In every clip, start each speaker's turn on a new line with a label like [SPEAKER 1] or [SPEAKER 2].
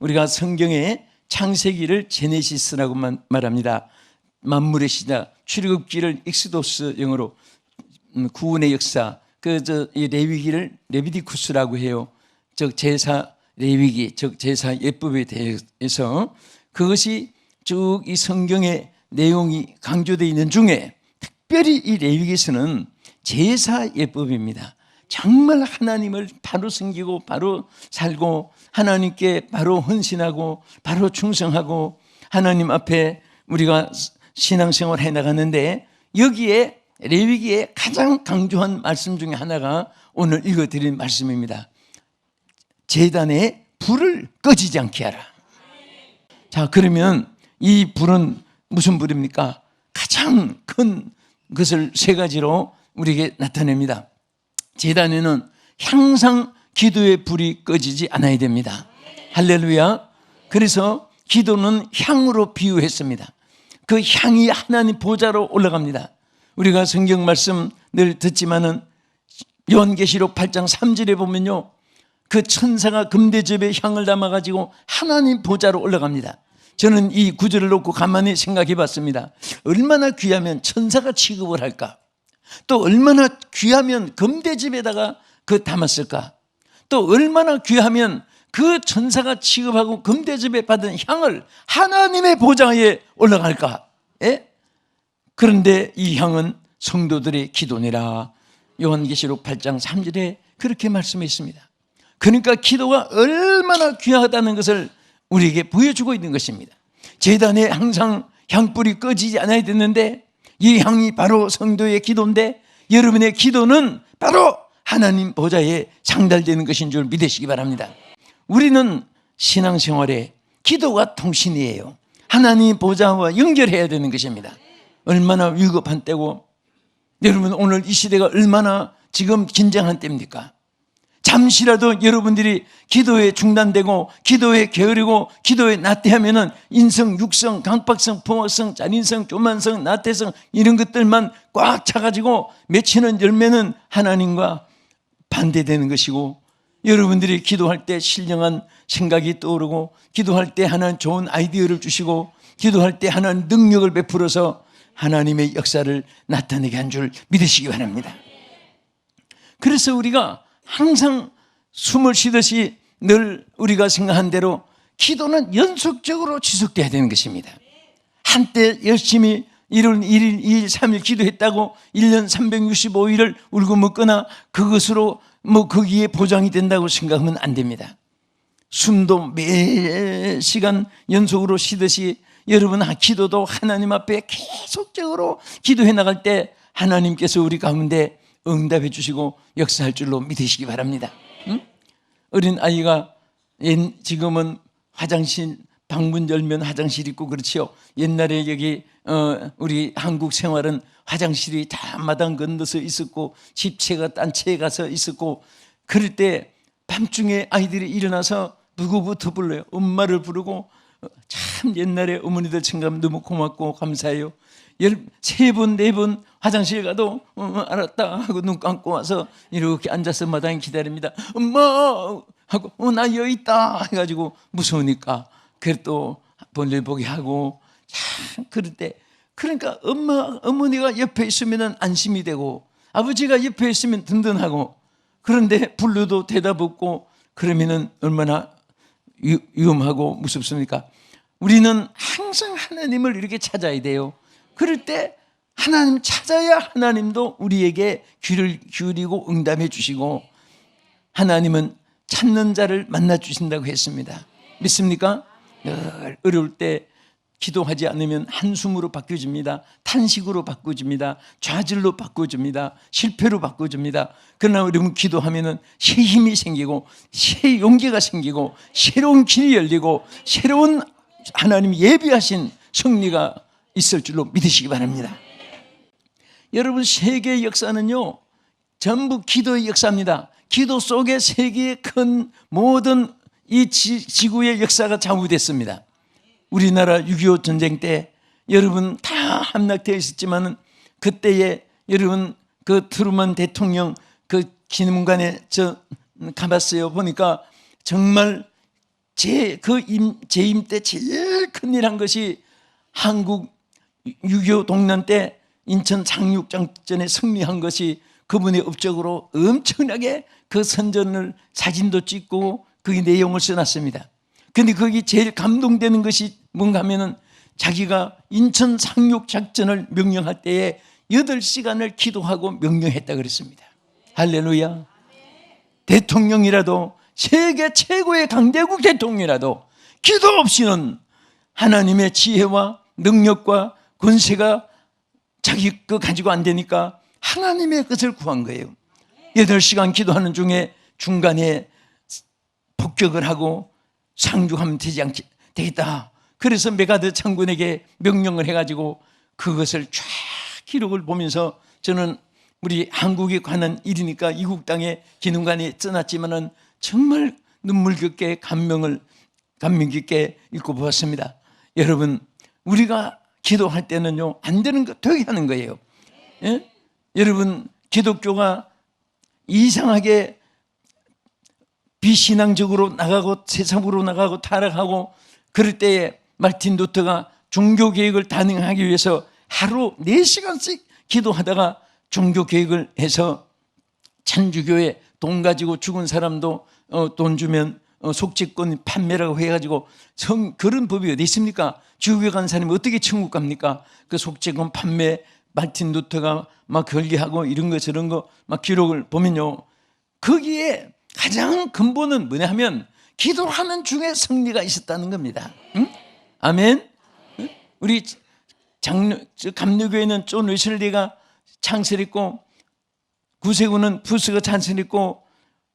[SPEAKER 1] 우리가 성경에 창세기를 제네시스라고 말합니다. 만물의 시작, 출애굽기를 익스도스 영어로 구원의 역사, 이 레위기를 레비디쿠스라고 해요. 즉 제사 레위기, 즉 제사 예법에 대해서 그것이 쭉 이 성경의 내용이 강조되어 있는 중에 특별히 이 레위기서는 제사 예법입니다. 정말 하나님을 바로 섬기고 바로 살고 하나님께 바로 헌신하고 바로 충성하고 하나님 앞에 우리가 신앙생활을 해나가는데, 여기에 레위기에 가장 강조한 말씀 중에 하나가 오늘 읽어드린 말씀입니다. 제단에 불을 꺼지지 않게 하라. 자, 그러면 이 불은 무슨 불입니까? 가장 큰 것을 세 가지로 우리에게 나타냅니다. 제단에는 항상 기도의 불이 꺼지지 않아야 됩니다. 할렐루야. 그래서 기도는 향으로 비유했습니다. 그 향이 하나님 보좌로 올라갑니다. 우리가 성경 말씀 늘 듣지만은 요한계시록 8장 3절에 보면요, 그 천사가 금대접에 향을 담아가지고 하나님 보좌로 올라갑니다. 저는 이 구절을 놓고 가만히 생각해 봤습니다. 얼마나 귀하면 천사가 취급을 할까? 또 얼마나 귀하면 금대접에다가 그 담았을까? 또 얼마나 귀하면 그 천사가 취급하고 금대접에 받은 향을 하나님의 보좌에 올라갈까? 예? 그런데 이 향은 성도들의 기도니라. 요한계시록 8장 3절에 그렇게 말씀했습니다. 그러니까 기도가 얼마나 귀하다는 것을 우리에게 보여주고 있는 것입니다. 제단에 항상 향불이 꺼지지 않아야 되는데 이 향이 바로 성도의 기도인데, 여러분의 기도는 바로 하나님 보좌에 상달되는 것인 줄 믿으시기 바랍니다. 우리는 신앙생활에 기도가 통신이에요. 하나님 보좌와 연결해야 되는 것입니다. 얼마나 위급한 때고, 여러분 오늘 이 시대가 얼마나 지금 긴장한 때입니까? 잠시라도 여러분들이 기도에 중단되고 기도에 게으르고 기도에 나태하면은 인성, 육성, 강박성, 포악성, 잔인성, 교만성, 나태성 이런 것들만 꽉 차가지고 맺히는 열매는 하나님과 반대되는 것이고, 여러분들이 기도할 때 신령한 생각이 떠오르고 기도할 때 하나님 좋은 아이디어를 주시고 기도할 때 하나님 능력을 베풀어서 하나님의 역사를 나타내게 한 줄 믿으시기 바랍니다. 그래서 우리가 항상 숨을 쉬듯이 늘 우리가 생각한 대로 기도는 연속적으로 지속돼야 되는 것입니다. 한때 열심히 1일, 2일, 3일 기도했다고 1년 365일을 울고 먹거나 그것으로 거기에 보장이 된다고 생각하면 안 됩니다. 숨도 매 시간 연속으로 쉬듯이 여러분 기도도 하나님 앞에 계속적으로 기도해 나갈 때 하나님께서 우리 가운데 응답해 주시고 역사할 줄로 믿으시기 바랍니다. 어린 아이가 지금은 화장실 방문 열면 화장실 있고 그렇지요. 옛날에 여기 우리 한국 생활은 화장실이 다 마당 건너서 있었고 집채가 딴 채에 가서 있었고, 그럴 때 밤중에 아이들이 일어나서 누구부터 불러요? 엄마를 부르고. 참 옛날에 어머니들 생각하면 너무 고맙고 감사해요. 3번, 4번 화장실 가도 알았다 하고 눈 감고 와서 이렇게 앉아서 마당에 기다립니다. 엄마 하고 나 여기 있다 해가지고 무서우니까 그래도 볼일 보게 하고, 참 그럴 때 그러니까 어머니가 옆에 있으면 안심이 되고 아버지가 옆에 있으면 든든하고, 그런데 불러도 대답 없고 그러면은 얼마나 위험하고 무섭습니까? 우리는 항상 하나님을 이렇게 찾아야 돼요. 그럴 때 하나님 찾아야 하나님도 우리에게 귀를 기울이고 응답해 주시고, 하나님은 찾는 자를 만나 주신다고 했습니다. 믿습니까? 늘 어려울 때 기도하지 않으면 한숨으로 바꿔줍니다. 탄식으로 바꿔줍니다. 좌절로 바꿔줍니다. 실패로 바꿔줍니다. 그러나 여러분 기도하면은 새 힘이 생기고 새 용기가 생기고 새로운 길이 열리고 새로운 하나님이 예비하신 승리가 있을 줄로 믿으시기 바랍니다. 여러분 세계의 역사는요 전부 기도의 역사입니다. 기도 속에 세계의 큰 모든 이 지구의 역사가 좌우됐습니다. 우리나라 6.25 전쟁 때 여러분 다 함락되어 있었지만은 그때에 여러분 그 트루먼 대통령 그 기념관에 저 가봤어요. 보니까 정말 재임 때 제일 큰일한 것이 한국 6.25 동란 때 인천 상륙작전에 승리한 것이 그분의 업적으로 엄청나게 그 선전을 사진도 찍고 그 내용을 써놨습니다. 근데 거기 제일 감동되는 것이 뭔가 하면은 자기가 인천 상륙작전을 명령할 때에 8시간을 기도하고 명령했다 그랬습니다. 할렐루야. 대통령이라도 세계 최고의 강대국 대통령이라도 기도 없이는 하나님의 지혜와 능력과 권세가 자기 거 가지고 안 되니까 하나님의 것을 구한 거예요. 8시간 기도하는 중에 중간에 폭격을 하고 상륙하면 되겠다. 그래서 메가드 장군에게 명령을 해가지고 그것을 쫙 기록을 보면서 저는 우리 한국에 관한 일이니까 이국 땅의 기능관에 써놨지만은 정말 눈물 깊게 감명 깊게 읽고 보았습니다. 여러분, 우리가 기도할 때는요, 안 되는 거 되게 하는 거예요. 예? 여러분, 기독교가 이상하게 비신앙적으로 나가고 세상으로 나가고 타락하고 그럴 때에 마르틴 루터가 종교개혁을 단행하기 위해서 하루 4시간씩 기도하다가 종교개혁을 해서 천주교에 돈 가지고 죽은 사람도 돈 주면 속죄권 판매라고 해가지고 그런 법이 어디 있습니까? 지옥에 간 사람이 어떻게 천국 갑니까? 그 속죄권 판매 마르틴 루터가 막 결계하고 이런 거 저런 거 막 기록을 보면요, 거기에 가장 근본은 뭐냐 하면 기도하는 중에 승리가 있었다는 겁니다. 응? 아멘. 응? 우리 감리교회는 존 웨슬리가 창설했고 구세군은 부스가 창설했고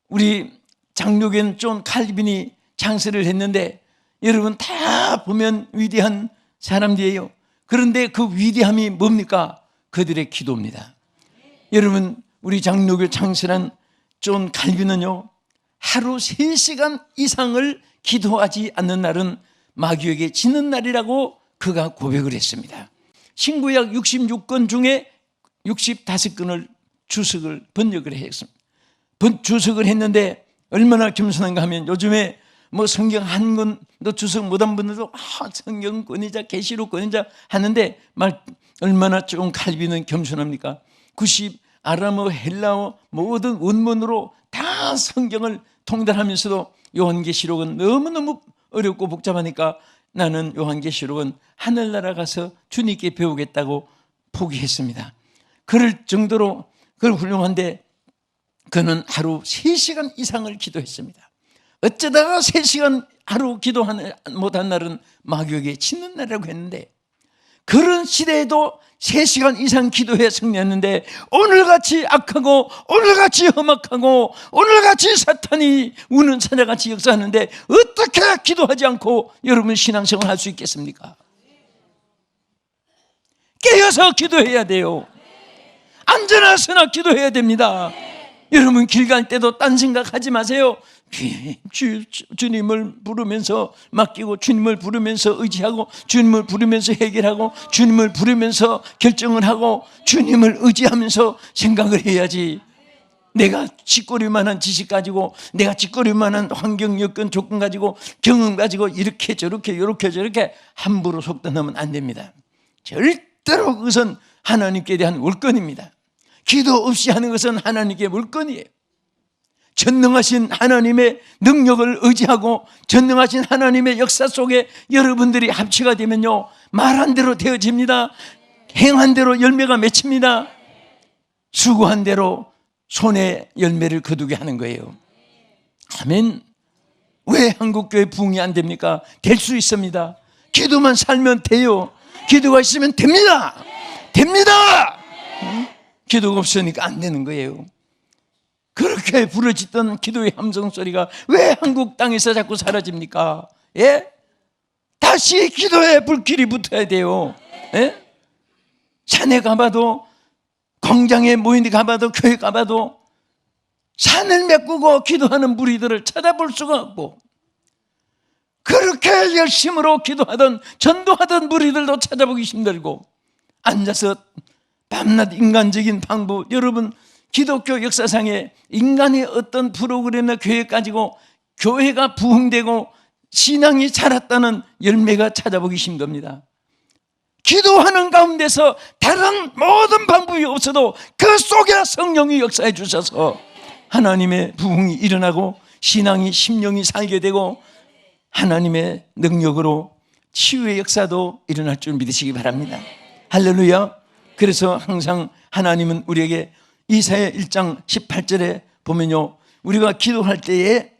[SPEAKER 1] 우리 장로교회는 존 칼빈이 창설을 했는데 여러분 다 보면 위대한 사람들이에요. 그런데 그 위대함이 뭡니까? 그들의 기도입니다. 여러분, 우리 장로교 창설한 존 칼빈은요, 하루 3시간 이상을 기도하지 않는 날은 마귀에게 지는 날이라고 그가 고백을 했습니다. 신구약 66권 중에 65권을 번역을 했습니다. 주석을 했는데 얼마나 겸손한가 하면 요즘에 뭐 성경 한 권도 주석 못한 분들도 성경권이자 계시록권이자 하는데 얼마나 좀 칼빈은 겸손합니까? 90 아람어, 헬라어 모든 원문으로 다 성경을 통달하면서도 요한계시록은 너무너무 어렵고 복잡하니까 나는 요한계시록은 하늘나라 가서 주님께 배우겠다고 포기했습니다. 그럴 정도로 그걸 훌륭한데 그는 하루 3시간 이상을 기도했습니다. 어쩌다가 3시간 하루 기도 못한 날은 마귀에게 치는 날이라고 했는데 그런 시대에도 3시간 이상 기도해 승리했는데 오늘같이 악하고 오늘같이 험악하고 오늘같이 사탄이 우는 사자같이 역사하는데 어떻게 기도하지 않고 여러분 신앙생활 할 수 있겠습니까? 깨어서 기도해야 돼요. 안전하서나 기도해야 됩니다. 여러분 길 갈 때도 딴 생각하지 마세요. 주님을 부르면서 맡기고 주님을 부르면서 의지하고 주님을 부르면서 해결하고 주님을 부르면서 결정을 하고 주님을 의지하면서 생각을 해야지. 내가 짓거릴만한 지식 가지고 내가 짓거릴만한 환경 여건 조건 가지고 경험 가지고 이렇게 저렇게 이렇게 저렇게 함부로 속단하면 안 됩니다. 절대로 그것은 하나님께 대한 월권입니다. 기도 없이 하는 것은 하나님께 물건이에요. 전능하신 하나님의 능력을 의지하고 전능하신 하나님의 역사 속에 여러분들이 합치가 되면요, 말한 대로 되어집니다. 행한 대로 열매가 맺힙니다. 수고한 대로 손에 열매를 거두게 하는 거예요. 아멘. 왜 한국교회 부흥이 안 됩니까? 될 수 있습니다. 기도만 살면 돼요. 기도가 있으면 됩니다. 됩니다. 기도가 없으니까 안 되는 거예요. 그렇게 부러지던 기도의 함성 소리가 왜 한국 땅에서 자꾸 사라집니까? 예? 다시 기도의 불길이 붙어야 돼요. 예? 산에 가봐도 광장에 모인 데 가봐도 교회 가봐도 산을 메꾸고 기도하는 무리들을 찾아볼 수가 없고 그렇게 열심으로 기도하던 전도하던 무리들도 찾아보기 힘들고 앉아서 밤낮 인간적인 방법, 여러분 기독교 역사상에 인간의 어떤 프로그램이나 계획 가지고 교회가 부흥되고 신앙이 자랐다는 열매가 찾아보기 힘듭니다. 기도하는 가운데서 다른 모든 방법이 없어도 그 속에 성령이 역사해 주셔서 하나님의 부흥이 일어나고 신앙이 심령이 살게 되고 하나님의 능력으로 치유의 역사도 일어날 줄 믿으시기 바랍니다. 할렐루야. 그래서 항상 하나님은 우리에게 이사야 1장 18절에 보면요, 우리가 기도할 때에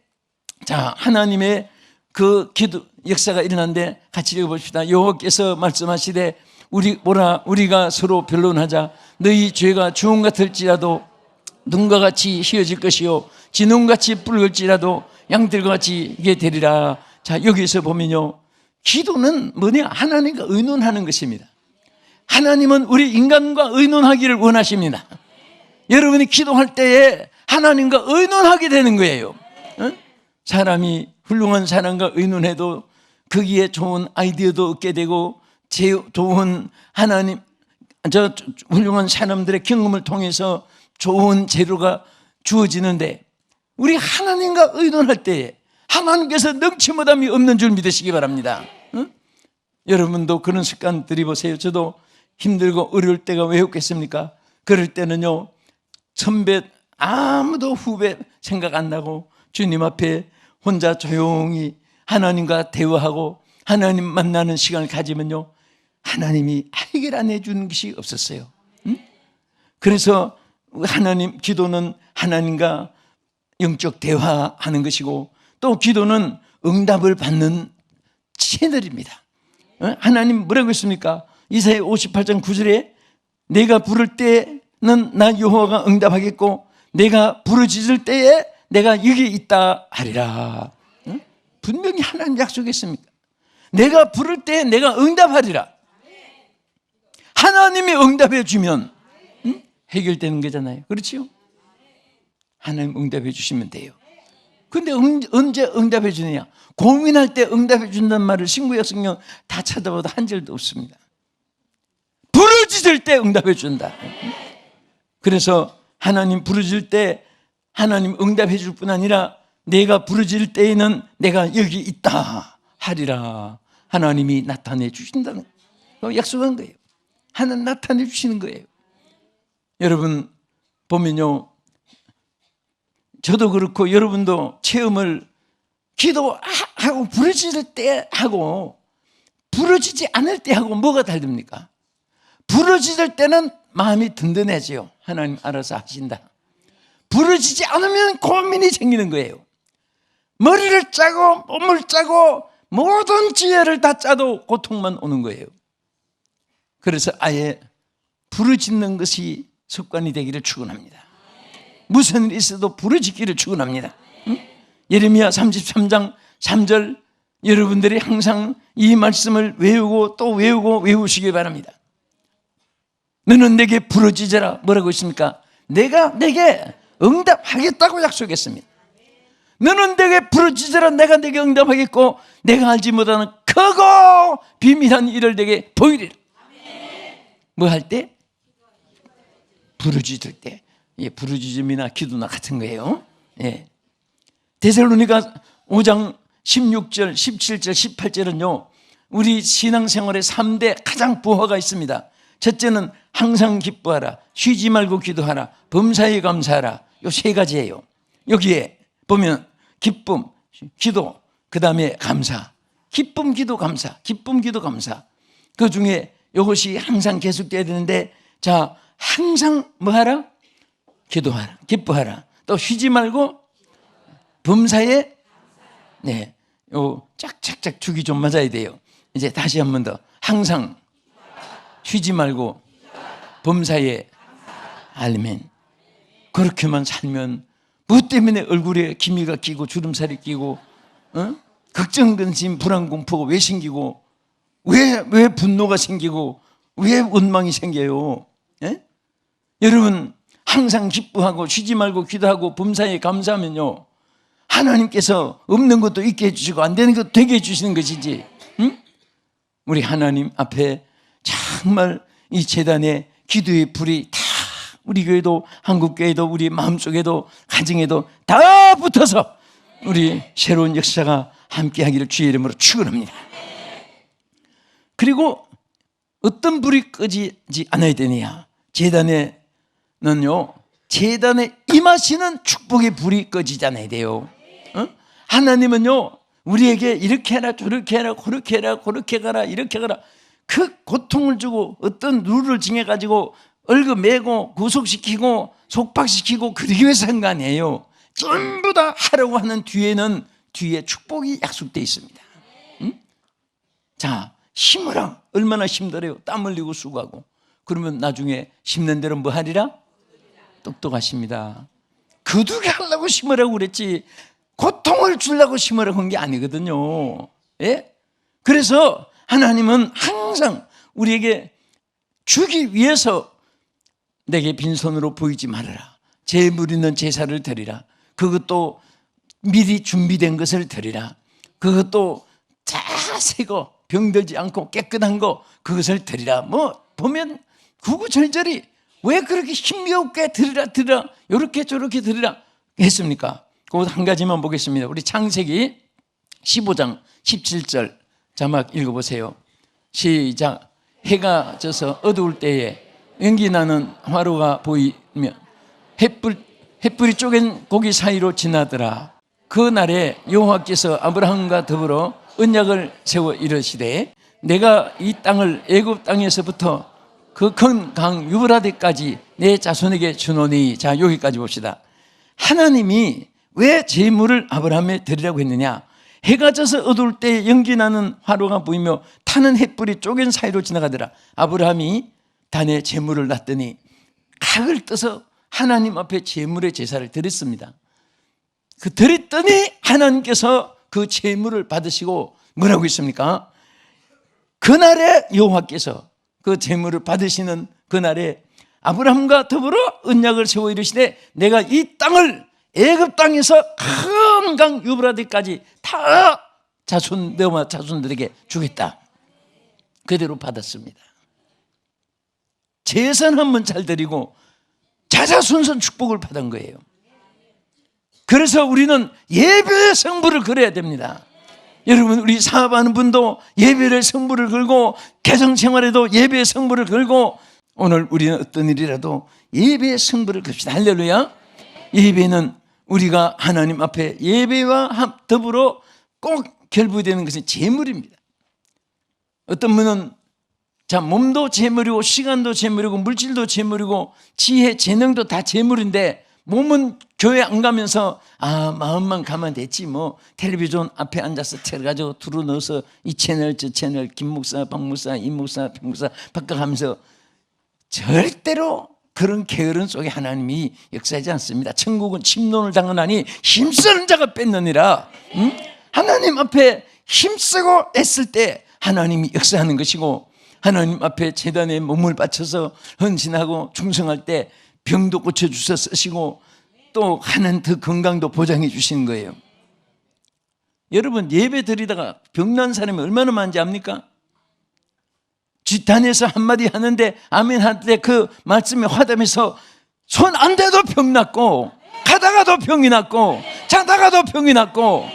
[SPEAKER 1] 자 하나님의 그 기도 역사가 일어나는데 같이 읽어봅시다. 여호와께서 말씀하시되 우리가 서로 변론하자. 너희 죄가 주홍 같을지라도 눈과 같이 희어질 것이요 진홍같이 붉을지라도 양들과 같이 이게 되리라. 자 여기서 보면요, 기도는 뭐냐? 하나님과 의논하는 것입니다. 하나님은 우리 인간과 의논하기를 원하십니다. 여러분이 기도할 때에 하나님과 의논하게 되는 거예요. 사람이 훌륭한 사람과 의논해도 거기에 좋은 아이디어도 얻게 되고 좋은 훌륭한 사람들의 경험을 통해서 좋은 재료가 주어지는데 우리 하나님과 의논할 때에 하나님께서 능치 못함이 없는 줄 믿으시기 바랍니다. 여러분도 그런 습관 들이보세요. 저도 힘들고 어려울 때가 왜 없겠습니까? 그럴 때는요, 선배 아무도 후배 생각 안 나고 주님 앞에 혼자 조용히 하나님과 대화하고 하나님 만나는 시간을 가지면요, 하나님이 해결 안 해주는 것이 없었어요. 그래서 하나님 기도는 하나님과 영적 대화하는 것이고 또 기도는 응답을 받는 채널입니다. 하나님 뭐라고 했습니까? 이사야 58장 9절에 내가 부를 때는 나 여호와가 응답하겠고 내가 부르짖을 때에 내가 여기 있다 하리라. 분명히 하나님 약속했습니다. 내가 부를 때에 내가 응답하리라. 하나님이 응답해 주면 해결되는 거잖아요. 그렇지요? 하나님 응답해 주시면 돼요. 근데 언제 응답해 주느냐? 고민할 때 응답해 준다는 말을 신구약 성경 다 찾아봐도 한 절도 없습니다. 부르짖을 때 응답해 준다. 그래서 하나님 부르짖을 때 하나님 응답해 줄 뿐 아니라 내가 부르짖을 때에는 내가 여기 있다 하리라. 하나님이 나타내 주신다는 거 약속한 거예요. 하나님 나타내 주시는 거예요. 여러분 보면요, 저도 그렇고 여러분도 체험을 기도하고 부르짖을 때 하고 부르짖지 않을 때 하고 뭐가 다릅니까? 부르짖을 때는 마음이 든든해져요. 하나님 알아서 하신다. 부르짖지 않으면 고민이 생기는 거예요. 머리를 짜고 몸을 짜고 모든 지혜를 다 짜도 고통만 오는 거예요. 그래서 아예 부르짖는 것이 습관이 되기를 축원합니다. 무슨 일이 있어도 부르짖기를 축원합니다. 예레미야 33장 3절 여러분들이 항상 이 말씀을 외우고 또 외우고 외우시기 바랍니다. 너는 내게 부르짖어라. 뭐라고 했습니까? 내가 내게 응답하겠다고 약속했습니다. 너는 내게 부르짖어라. 내가 내게 응답하겠고 내가 알지 못하는 크고 비밀한 일을 내게 보이리라. 뭐 할 때? 부르짖을 때. 예, 부르짖음이나 기도나 같은 거예요. 예. 데살로니가 5장 16절, 17절, 18절은요, 우리 신앙생활의 3대 가장 부호가 있습니다. 첫째는 항상 기뻐하라, 쉬지 말고 기도하라, 범사에 감사하라. 요 세 가지예요. 여기에 보면 기쁨, 기도, 그 다음에 감사. 기쁨, 기도, 감사. 기쁨, 기도, 감사. 그 중에 이것이 항상 계속돼야 되는데, 자, 항상 뭐 하라? 기도하라, 기뻐하라. 또 쉬지 말고 범사에, 네, 요 짝짝짝 죽이 좀 맞아야 돼요. 이제 다시 한 번 더. 항상 쉬지 말고 범사에, 아멘. 그렇게만 살면 뭐 때문에 얼굴에 기미가 끼고 주름살이 끼고 걱정, 근심, 불안, 공포가 왜 생기고 왜 분노가 생기고 왜 원망이 생겨요? 예? 여러분 항상 기뻐하고 쉬지 말고 기도하고 범사에 감사하면요, 하나님께서 없는 것도 있게 해주시고 안 되는 것도 되게 해주시는 것이지. 우리 하나님 앞에 정말 이 재단의 기도의 불이 다 우리 교회도 한국교회도 우리 마음속에도 가정에도 다 붙어서 우리 새로운 역사가 함께하기를 주의 이름으로 축원합니다. 그리고 어떤 불이 꺼지지 않아야 되느냐? 제단에는요, 제단에 임하시는 축복의 불이 꺼지지 않아야 돼요. 하나님은요, 우리에게 이렇게 해라, 저렇게 해라, 그렇게 해라, 그렇게 가라, 이렇게 가라, 그 고통을 주고 어떤 룰을 정해가지고 얼굴 매고 구속시키고 속박시키고 그러기 위해서 한 거 아니에요. 전부 다 하려고 하는 뒤에는 뒤에 축복이 약속되어 있습니다. 자, 심으라. 얼마나 힘들어요. 땀 흘리고 수고하고. 그러면 나중에 심는 대로 뭐 하리라? 똑똑하십니다. 거두게 하려고 심으라고 그랬지 고통을 주려고 심으라고 한 게 아니거든요. 예? 그래서 하나님은 항상 우리에게 주기 위해서 내게 빈손으로 보이지 말아라. 재물 있는 제사를 드리라. 그것도 미리 준비된 것을 드리라. 그것도 다 새거 병들지 않고 깨끗한 거 그것을 드리라. 뭐 보면 구구절절히 왜 그렇게 힘겹게 드리라 이렇게 저렇게 드리라 했습니까? 그것 한 가지만 보겠습니다. 우리 창세기 15장 17절 자막 읽어보세요. 시작. 해가 져서 어두울 때에 연기 나는 화로가 보이며 햇불이 쪼갠 고기 사이로 지나더라. 그 날에 여호와께서 아브라함과 더불어 언약을 세워 이르시되 내가 이 땅을 애굽 땅에서부터 그 큰 강 유브라데까지 내 자손에게 주노니. 자, 여기까지 봅시다. 하나님이 왜 제물을 아브라함에 드리라고 했느냐? 해가 져서 어두울 때 연기 나는 화로가 보이며 타는 햇불이 쪼갠 사이로 지나가더라. 아브라함이 단에 제물을 놨더니 각을 떠서 하나님 앞에 제물의 제사를 드렸습니다. 그 드렸더니 하나님께서 그 제물을 받으시고 뭐라고 했습니까? 그날에 여호와께서 그 제물을 받으시는 그날에 아브라함과 더불어 언약을 세워 이르시되 내가 이 땅을 애굽 땅에서 큰 강 유브라데까지 다 너와 자손들에게 주겠다. 그대로 받았습니다. 제사는 한번 잘 드리고 자자손손 축복을 받은 거예요. 그래서 우리는 예배의 성부를 걸어야 됩니다. 여러분, 우리 사업하는 분도 예배의 성부를 걸고 개성생활에도 예배의 성부를 걸고 오늘 우리는 어떤 일이라도 예배의 성부를 겁시다. 할렐루야. 예배는 우리가 하나님 앞에 예배와 더불어 꼭 결부되는 것은 제물입니다. 어떤 분은 자, 몸도 제물이고 시간도 제물이고 물질도 제물이고 지혜, 재능도 다 제물인데 몸은 교회 안 가면서 마음만 가면 됐지 뭐 텔레비전 앞에 앉아서 틀어가지고 두루 넣어서 이 채널 저 채널 김 목사 박 목사 이 목사 박 목사 바꿔가면서 절대로 그런 게으른 속에 하나님이 역사하지 않습니다. 천국은 침노를 당하나니 힘쓰는 자가 뺏느니라. 하나님 앞에 힘쓰고 애쓸 때 하나님이 역사하는 것이고 하나님 앞에 제단에 몸을 바쳐서 헌신하고 충성할 때 병도 고쳐주셔 쓰시고 또 하는 더 건강도 보장해 주시는 거예요. 여러분, 예배 드리다가 병난 사람이 얼마나 많은지 압니까? 뒷단에서 한마디 하는데 아멘 할 때 그 말씀에 화답해서 손 안 대도 병 났고 가다가도 병이 났고 자다가도 병이 났고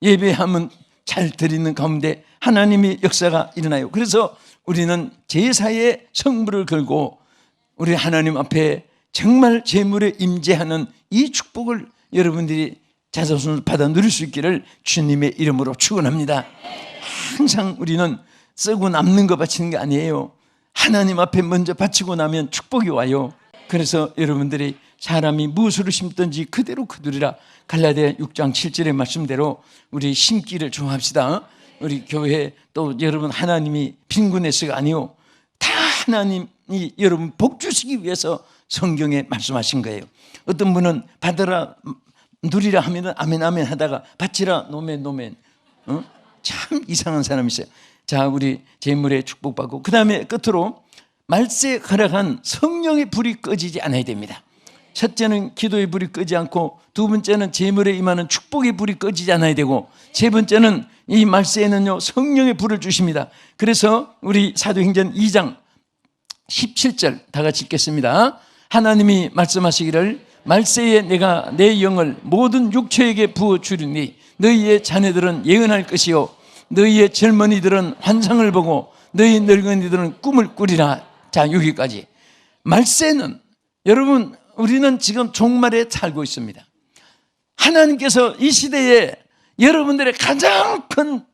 [SPEAKER 1] 예배하면 잘 드리는 가운데 하나님의 역사가 일어나요. 그래서 우리는 제사의 성물을 걸고 우리 하나님 앞에 정말 제물에 임재하는 이 축복을 여러분들이 자손을 받아 누릴 수 있기를 주님의 이름으로 축원합니다. 항상 우리는 쓰고 남는 거 바치는 게 아니에요. 하나님 앞에 먼저 바치고 나면 축복이 와요. 그래서 여러분들이 사람이 무엇으로 심든지 그대로 거두리라. 갈라디아 6장 7절의 말씀대로 우리 심기를 좋아합시다. 우리 교회 또 여러분 하나님이 빈곤해서가 아니요. 다 하나님이 여러분 복 주시기 위해서 성경에 말씀하신 거예요. 어떤 분은 받으라 누리라 하면은 아멘 아멘 하다가 받지라 노멘 노멘. 참 이상한 사람이 있어요. 자, 우리 제물의 축복받고 그 다음에 끝으로 말세에 허락한 성령의 불이 꺼지지 않아야 됩니다. 첫째는 기도의 불이 꺼지지 않고 두 번째는 제물에 임하는 축복의 불이 꺼지지 않아야 되고 세 번째는 이 말세에는요 성령의 불을 주십니다. 그래서 우리 사도행전 2장 17절 다 같이 읽겠습니다. 하나님이 말씀하시기를 말세에 내가 내 영을 모든 육체에게 부어주리니 너희의 자녀들은 예언할 것이요 너희의 젊은이들은 환상을 보고 너희 늙은이들은 꿈을 꾸리라. 자, 여기까지. 말세는, 여러분, 우리는 지금 종말에 살고 있습니다. 하나님께서 이 시대에 여러분들의 가장 큰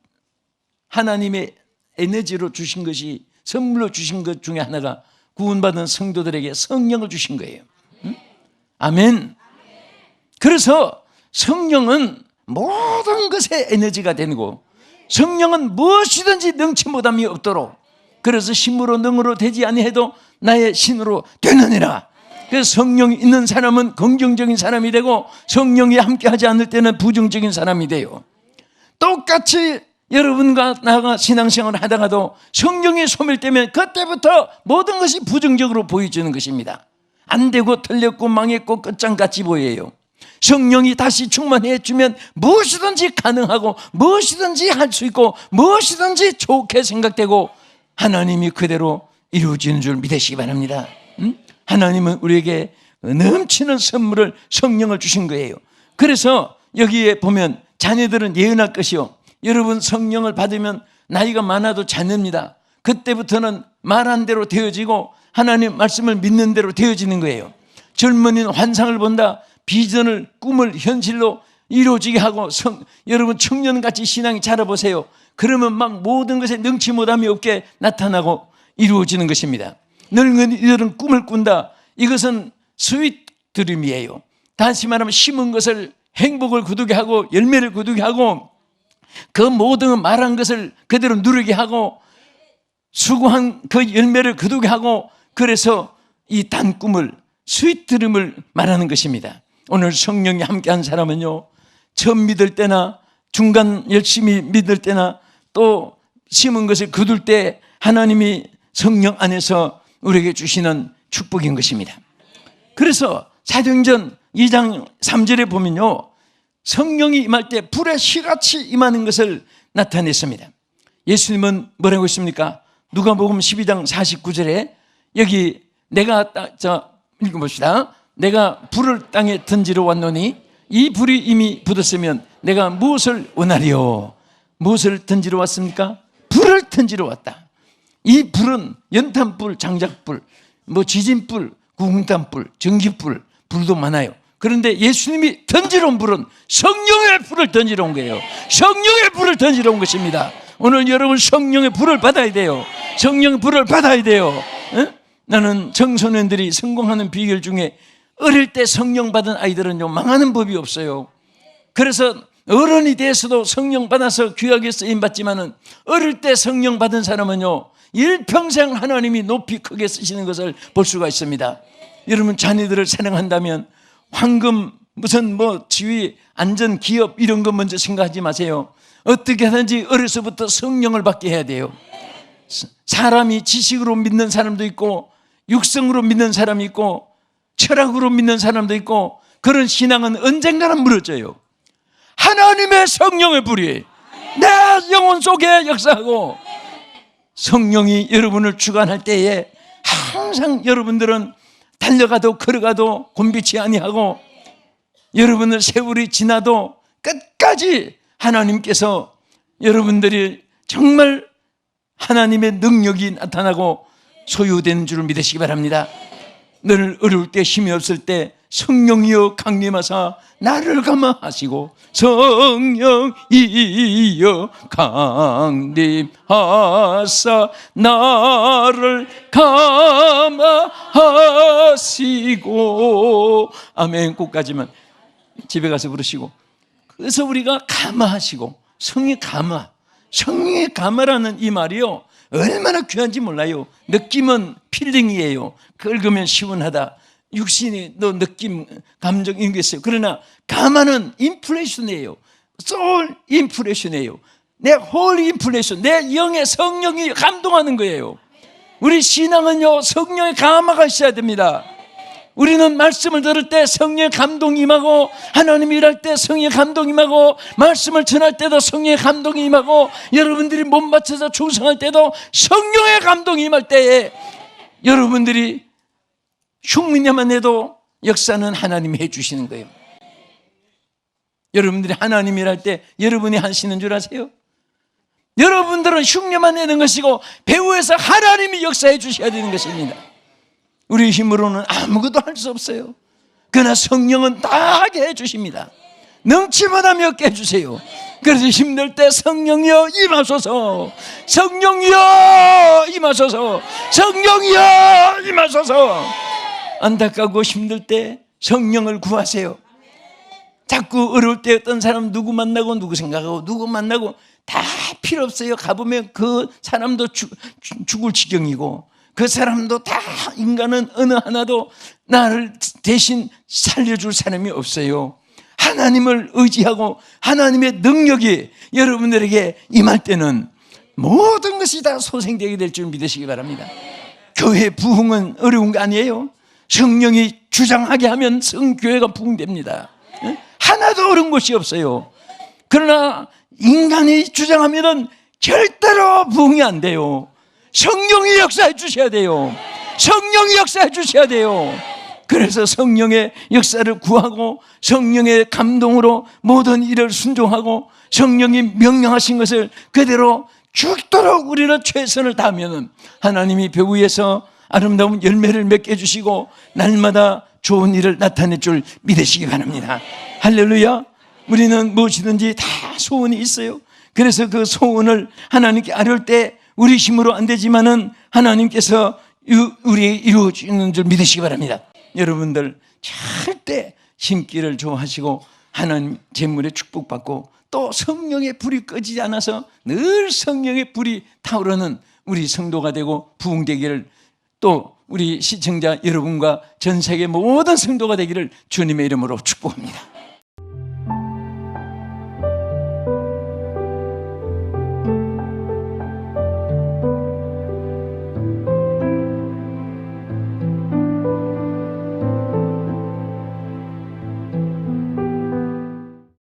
[SPEAKER 1] 하나님의 에너지로 주신 것이, 선물로 주신 것 중에 하나가 구원받은 성도들에게 성령을 주신 거예요. 응? 아멘. 그래서 성령은 모든 것에 에너지가 되고 성령은 무엇이든지 능치 못함이 없도록, 그래서 힘으로 능으로 되지 아니해도 나의 신으로 되느니라. 그래서 성령이 있는 사람은 긍정적인 사람이 되고 성령이 함께하지 않을 때는 부정적인 사람이 돼요. 똑같이 여러분과 나가 신앙생활을 하다가도 성령이 소멸되면 그때부터 모든 것이 부정적으로 보여지는 것입니다. 안 되고 틀렸고 망했고 끝장같이 보여요. 성령이 다시 충만해 주면 무엇이든지 가능하고 무엇이든지 할 수 있고 무엇이든지 좋게 생각되고 하나님이 그대로 이루어지는 줄 믿으시기 바랍니다. 하나님은 우리에게 넘치는 선물을, 성령을 주신 거예요. 그래서 여기에 보면 자녀들은 예언할 것이요, 여러분 성령을 받으면 나이가 많아도 자녀입니다. 그때부터는 말한 대로 되어지고 하나님 말씀을 믿는 대로 되어지는 거예요. 젊은이는 환상을 본다, 비전을, 꿈을 현실로 이루어지게 하고, 여러분 청년같이 신앙이 자라보세요. 그러면 막 모든 것에 능치 못함이 없게 나타나고 이루어지는 것입니다. 늙은이들은 꿈을 꾼다. 이것은 스윗 드림이에요. 다시 말하면 심은 것을, 행복을 거두게 하고 열매를 거두게 하고 그 모든 말한 것을 그대로 누리게 하고 수고한 그 열매를 거두게 하고, 그래서 이 단 꿈을, 스윗 드림을 말하는 것입니다. 오늘 성령이 함께한 사람은요, 처음 믿을 때나 중간 열심히 믿을 때나 또 심은 것을 거둘 때 하나님이 성령 안에서 우리에게 주시는 축복인 것입니다. 그래서 사도행전 2장 3절에 보면요, 성령이 임할 때 불의 시같이 임하는 것을 나타냈습니다. 예수님은 뭐라고 했습니까? 누가복음 12장 49절에 여기 내가 읽어봅시다. 내가 불을 땅에 던지러 왔노니 이 불이 이미 붙었으면 내가 무엇을 원하리요? 무엇을 던지러 왔습니까? 불을 던지러 왔다. 이 불은 연탄불, 장작불, 지진불, 구공탄불, 전기불, 불도 많아요. 그런데 예수님이 던지러 온 불은 성령의 불을 던지러 온 거예요. 성령의 불을 던지러 온 것입니다. 오늘 여러분 성령의 불을 받아야 돼요. 성령의 불을 받아야 돼요. 나는 청소년들이 성공하는 비결 중에 어릴 때 성령 받은 아이들은요, 망하는 법이 없어요. 그래서 어른이 돼서도 성령 받아서 귀하게 쓰임 받지만은 어릴 때 성령 받은 사람은요, 일평생 하나님이 높이 크게 쓰시는 것을 볼 수가 있습니다. 여러분 자녀들을 사랑한다면 황금, 무슨 지위, 안전, 기업 이런 거 먼저 생각하지 마세요. 어떻게 하든지 어려서부터 성령을 받게 해야 돼요. 사람이 지식으로 믿는 사람도 있고 육성으로 믿는 사람이 있고 철학으로 믿는 사람도 있고, 그런 신앙은 언젠가는 무너져요. 하나님의 성령의 불이 내 영혼 속에 역사하고 성령이 여러분을 주관할 때에 항상 여러분들은 달려가도 걸어가도 곤비치 아니하고, 여러분의 세월이 지나도 끝까지 하나님께서 여러분들이 정말 하나님의 능력이 나타나고 소유되는 줄을 믿으시기 바랍니다. 늘 어려울 때, 힘이 없을 때 성령이여 강림하사 나를 감화하시고, 성령이여 강림하사 나를 감화하시고, 아멘. 꼭까지만 집에 가서 부르시고, 그래서 우리가 감화하시고, 성령의 감화, 성령의 감화라는 이 말이요, 얼마나 귀한지 몰라요. 느낌은 필링이에요. 긁으면 시원하다. 육신이 느낌, 감정 이런 게 있어요. 그러나 감화는 인플레이션이에요. 소울 인플레이션이에요. 내 홀 인플레이션, 내 영의 성령이 감동하는 거예요. 우리 신앙은요, 성령의 감화가 있어야 됩니다. 우리는 말씀을 들을 때 성령의 감동이 임하고, 하나님이 일할 때 성령의 감동이 임하고, 말씀을 전할 때도 성령의 감동이 임하고, 여러분들이 몸 맞춰서 충성할 때도 성령의 감동이 임할 때에 여러분들이 흉내만 내도 역사는 하나님이 해주시는 거예요. 여러분들이 하나님이랄 때 여러분이 하시는 줄 아세요? 여러분들은 흉내만 내는 것이고 배후에서 하나님이 역사해 주셔야 되는 것입니다. 우리 힘으로는 아무것도 할 수 없어요. 그러나 성령은 다 하게 해주십니다. 능치보다 몇 개 해주세요. 그래서 힘들 때 성령이여 임하소서, 성령이여 임하소서, 성령이여 임하소서. 안타깝고 힘들 때 성령을 구하세요. 자꾸 어려울 때 어떤 사람 누구 만나고 누구 생각하고 누구 만나고 다 필요 없어요. 가보면 그 사람도 죽을 지경이고 그 사람도 다 인간은 어느 하나도 나를 대신 살려줄 사람이 없어요. 하나님을 의지하고 하나님의 능력이 여러분들에게 임할 때는 모든 것이 다 소생되게 될 줄 믿으시기 바랍니다. 교회 부흥은 어려운 거 아니에요. 성령이 주장하게 하면 성교회가 부흥됩니다. 하나도 어려운 것이 없어요. 그러나 인간이 주장하면 절대로 부흥이 안 돼요. 성령이 역사해 주셔야 돼요. 성령이 역사해 주셔야 돼요. 그래서 성령의 역사를 구하고 성령의 감동으로 모든 일을 순종하고 성령이 명령하신 것을 그대로 죽도록 우리는 최선을 다하면 하나님이 배후에서 아름다운 열매를 맺게 해주시고 날마다 좋은 일을 나타낼 줄 믿으시기 바랍니다. 할렐루야. 우리는 무엇이든지 다 소원이 있어요. 그래서 그 소원을 하나님께 아뢰올 때 우리 힘으로 안 되지만은 하나님께서 우리에게 이루어지는 줄 믿으시기 바랍니다. 여러분들 절대 힘기를 좋아하시고 하나님 재물에 축복받고 또 성령의 불이 꺼지지 않아서 늘 성령의 불이 타오르는 우리 성도가 되고 부흥되기를, 또 우리 시청자 여러분과 전 세계 모든 성도가 되기를 주님의 이름으로 축복합니다.